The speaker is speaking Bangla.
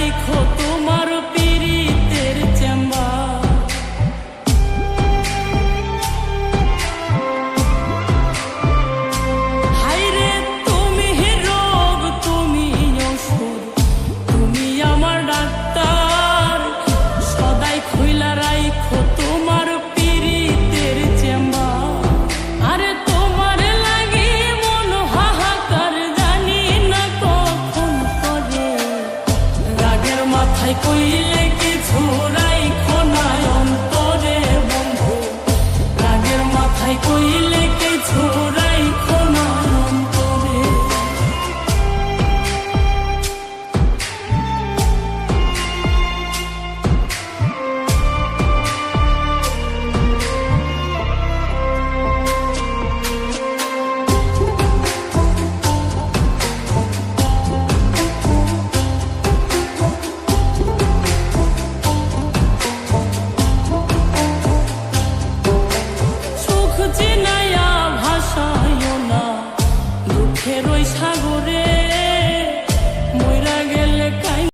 রাইখো তোমার পীড়িতের চেম্বার। হায়রে তুমি রোগ, তুমি ওষুধ, তুমি আমার ডাক্তার। সদাই খুইলা রাইখো তোমার পীড়িতের চেম্বার। আরে তোমার লাগি মন হাহাকার, জানি না কখন করে। রাগের মাথায় কইলে কিছু রাইখো না অন্তরে বন্ধু। রাগের মাথায় কইলে কিছু রাইখো না অন্তরে। সুখ চিনাইয়া ভাসাইও না দুঃখের ওই সাগরে।